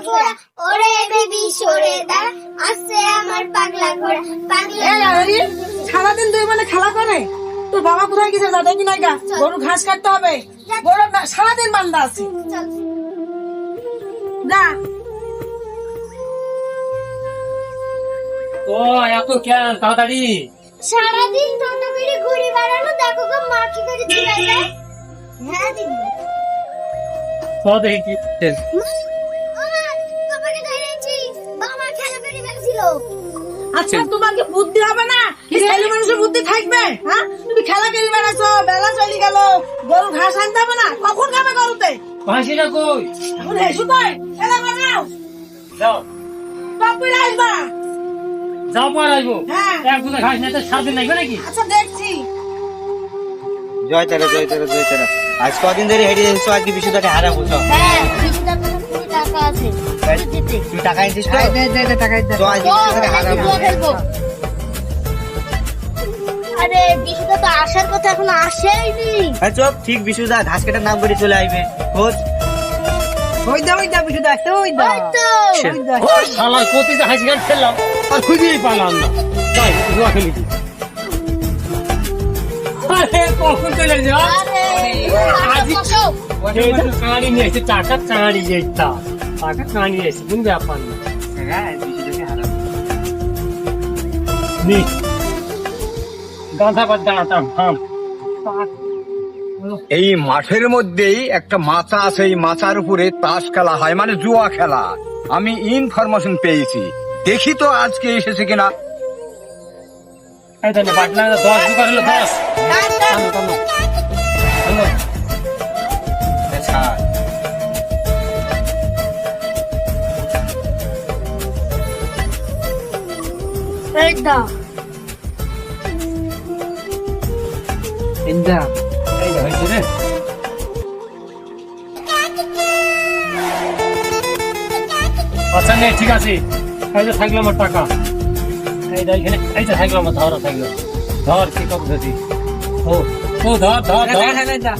ঘোড়া ওরে বেবি সরে দা আসছে আমার পাগলা ঘোড়া পাগলা সারাদিন দুই মানে খেলা করে তোর বাবা কোথায় গেছে যা দেখি নাই গা গরু ঘাস কাটতে হবে গরু সারাদিন বান্ধা আছে চল যা ও এত কেন তাড়াতাড়ি সারাদিন টোটো করে ঘুরে বেড়ানো দেখো গো মা কি করে চলে যায় হ্যাঁ দিদি তো দেখি কি তোমাকে ধরেছি বাবা খেলা করে ফেলছিল আচ্ছা তোমাকে বুদ্ধি হবে না ছেলে মানুষের বুদ্ধি থাকবে হ্যাঁ তুমি খেলা খেলে বেড়াচ্ছো বেলা চলে গেল গরু ঘাস আনতে হবে না কখন খাবে গরুতে ভাসিটা কই এখন এসো কই খেলা বানাও যাও তারপরে আসবা যাও পর আসবো হ্যাঁ। একদিন খাস না তো সারাদিন লাগবে নাকি আচ্ছা দেখছি জয় তারা জয় তারা জয় তারা আজ কদিন ধরে হেঁটে যাচ্ছ আজকে বিশুদাকে হারাবো সব হ্যাঁ 20 টাকা আছে তুই টাকা নিচ্ছিস তো টাকা তো আজকে বিশুদাকে হারাবো খেলবো আরে বিশুদা তো আসার কথা এখন আসেইনি হ্যাঁ চপ ঠিক বিশুদা ঘাস কাটার নাম করে চলে আসবে খোঁজ ওই দা বিশুদা আসতে ওই দা ওই তো ওই দা ও শালা কোতিতে হাসি গান খেললাম আর খুঁজেই পালাম না যাই জুয়া খেলি কি আরে কখন চলে যা আরে বসো চাঁড়ি নিয়ে এসে টাকা চাঁড়ি যেটা টাকা চাঁড়ি এসে কোন ব্যাপার না হ্যাঁ বিশুদাকে হারাবো নি গাঁথা বাদ দাঁড়াতাম থাম এই মাঠের মধ্যেই একটা মাচা আছে, এই মাচার উপরে তাস খেলা হয়, মানে জুয়া খেলা। আমি ইনফরমেশন পেয়েছি, দেখি তো আজকে এসেছে কিনা। এই তাহলে বাটলা 10 জোগাড় হলো 10 থামো থামো থামো আচ্ছা এই দা ইন্দা এই যে হয়েছে রে আচ্ছা নে ঠিক আছে এই যে থাকলো আমার টাকা এই যে এখানে এই যে থাকলো আমার ধর থাকলো ধর কি কত দিছি ও ও ধর ধর ধর 12,000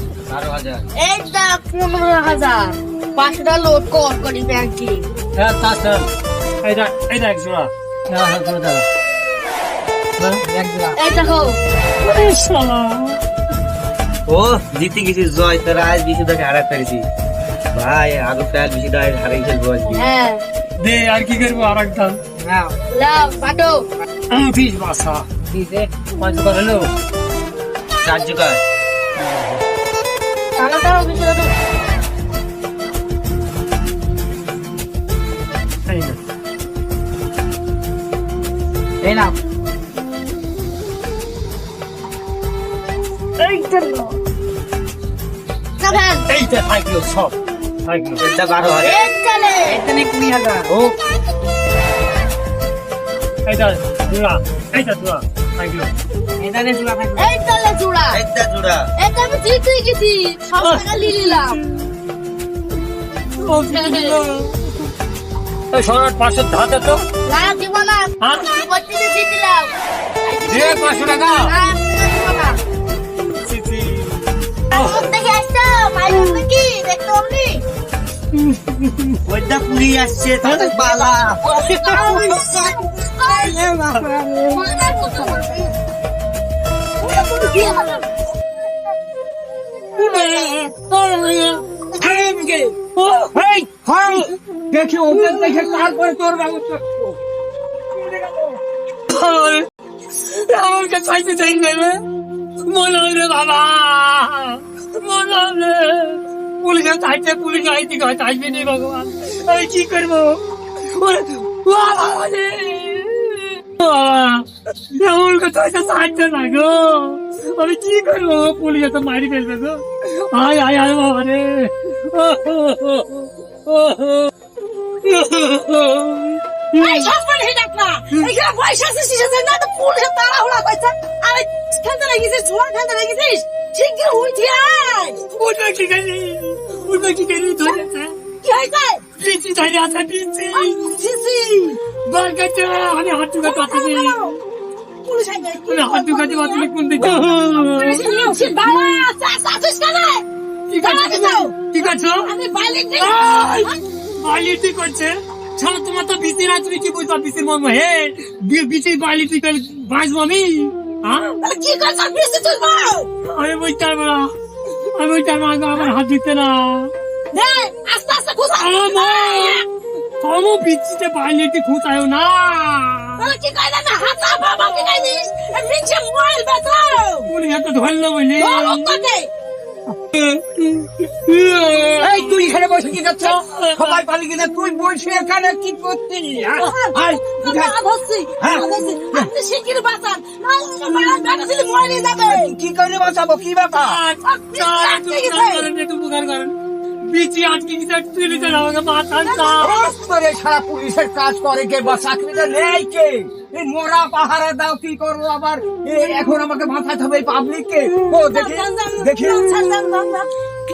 এই দা 15,000 500 লোড কর করি ব্যাংকে হ্যাঁ তাছাড়া এই দেখ জোড়া হ্যাঁ হ্যাঁ জোড়া দাও এই দেখো ও জিতে গেছিস জয় তোরা আজ বিশুদাকে হারাতে পেরেছি ভাই আগে প্রায় বিশুদা হারিয়ে ফেলবো আজকে হ্যাঁ দে আর কি করবো আর একটা লাও পাটো ফিস বাসা দিছে 5 জোগাড় হলো 4 জোগাড় টাকা দাও বিশুদা তো এই না এই না এই চলো কাভান এইটা থাকলো সব থাকলো এটা 12,000 এই চলে এখানে 20,000 ও এইটা জোড়া থাকলো এখানে জুয়া থাকবে এই চলে জুড়া এটা জোড়া এটা আমি জিতে গেছি সব টাকা নিয়ে নিলাম এই সরাট 500 ধাতে তো না জীবনা হ্যাঁ? প্রত্যেকে জিতলাম দে 500 টাকা না জীবনা দেখে আসছো মাইক কি দেখতে পাবি ওইটা পুরি আসছে তাতে পালা দেখি ওদের দেখে তারপরে তোর ব্যবস্থা আমাকে চাইতে চাই নেবে মনে হয় রে বাবা মনে হবে পুলিশে চাইতে পুলিশ আইতে হয় চাইবে নি ভগবান আমি কি করবো এমন কথা চাইছে না গো আমি কি করবো পুলিশে তো মারি ফেলবে গো আয় আয় আয় বাবা রে এই সবসময় হে ডাকলা এইখানে পয়সা আসিস না তো পুলিশে তাড়াহুড়া করছে আরে খেলতে লাগিয়েছিস ছোড়া খেলতে লাগিয়েছিস ঠিক করে উঠে আয় ওটা কি করি ধরেছে কি হয়েছে পিছি ধরে আছে পিছি সিসি বার করতে আমি হাত টুকা পাতে দিই পুলিশ আইবে আমি হাত টুকা দিয়ে বাতিল কোন দিকে বাবা আসিস কেন কি করছো আমি বাইলে আয়! বাইলিটি করছে শালা তোমার তো বিচি না তুমি কি বুঝবা বিচির মর্ম হে বিচি বাইলিটি করে বাঁচবো আমি হ্যাঁ তাহলে কি করছ বেশি চলবো আমি বুঝতে পারবো না আমি বুঝতে পারবো না আমার হাত দিতে না নে আস্তে আস্তে খুঁজা কোনো বিচিতে বাইলিটি খুঁচায় না তাহলে কি কইলা না হাতা বাবা কি কই দিস মিছে মোবাইল বেচাও উনি এত ধরলো বলে তোকে এই তুই এখানে বসে কি করছ সবাই পালিয়ে গেছে তুই বসে এখানে কি করছিস আয় আপনি শিখির বাঁচান বেটা ছেলে মরে নিয়ে যাবে কি করে বাঁচাবো কি ব্যাপার একটু উপকার করেন বিচি আজকে কিছু তুলে দেন আমাকে মাথা করে সারা পুলিশের কাজ করে কে বা চাকরিটা নেই কে এই মোরা পাহারা দাও কি করবো আবার এখন আমাকে মাথায় হবে পাবলিক কে ও দেখি দেখি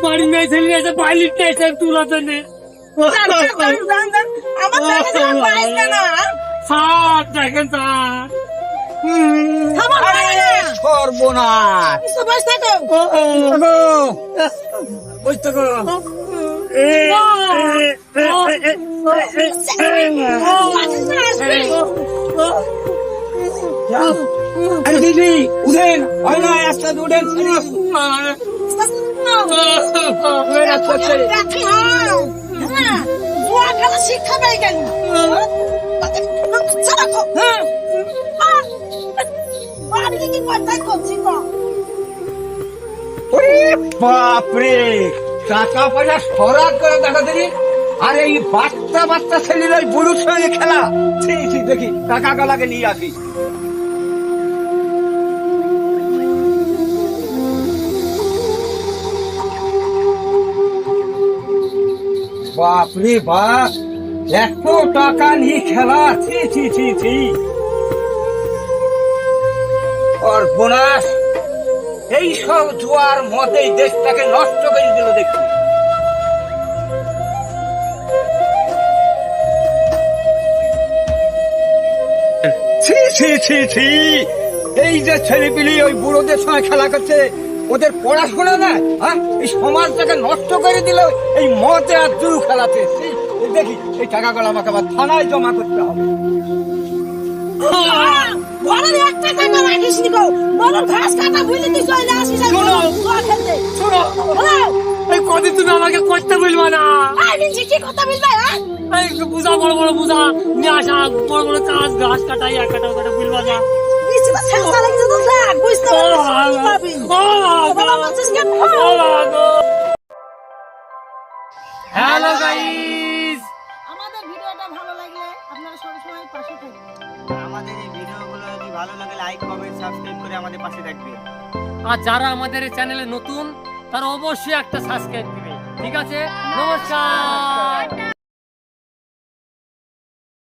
বাড়ি মেয়ে ছেলে এসে বাইলিট এসে তুলাতে নে স্যার দেখেন স্যার আরে সর্বনাশ বুঝতে করো আরে দিদি উঠেন হয় না রাস্তা উঠেন শিক্ষা পাই কেন কি কথা করছি ওরে বাপরে টাকা পয়সা সরাত করে দেখা দিলি আর এই বাচ্চা বাচ্চা ছেলেরা বুড়োর সঙ্গে খেলা ঠিক দেখি টাকা গলাকে নিয়ে আসি বাপরে বাপ এত টাকা নিয়ে খেলা ছি ছি ছি ছি আর বোনাস এই সব জুয়ার মতেই দেশটাকে নষ্ট করে দিল দেখি ছি ছি ছি ছি এই যে ছেলেপিলি ওই বুড়োদের সঙ্গে খেলা করছে ওদের পড়াশোনা না হ্যাঁ এই সমাজটাকে নষ্ট করে দিল এই মতে আর জুরু খেলাতে ছি, এই দেখি এই টাকাগুলো আমাকে আবার থানায় জমা করতে হবে বড় একটা টাকা রাখিস নি গো বড় ঘাস কাটা ভুলে দিস ওই আসিস শোনো। খেলতে শোনো হ্যালো এই কদিন তুমি আমাকে করতে বলবা না আমি কি কথা বলবে হ্যাঁ এই বুঝা বড় বড় বুঝা নিয়ে আসা বড় বড় কাজ ঘাস কাটাই এক কাটা কাটা বলবা না বেশি তো ছেড়ে লাগছে তো লাগ বুঝতে পারবি বাবা মাছিস কেন হ্যালো গাইস আমাদের ভিডিওটা ভালো লাগলে আপনারা সবসময় পাশে থাকবেন আমাদের এই ভিডিওগুলো যদি ভালো লাগে লাইক কমেন্ট সাবস্ক্রাইব করে আমাদের পাশে থাকবে আর যারা আমাদের এই চ্যানেলে নতুন তারা অবশ্যই একটা সাবস্ক্রাইব দিবে ঠিক আছে নমস্কার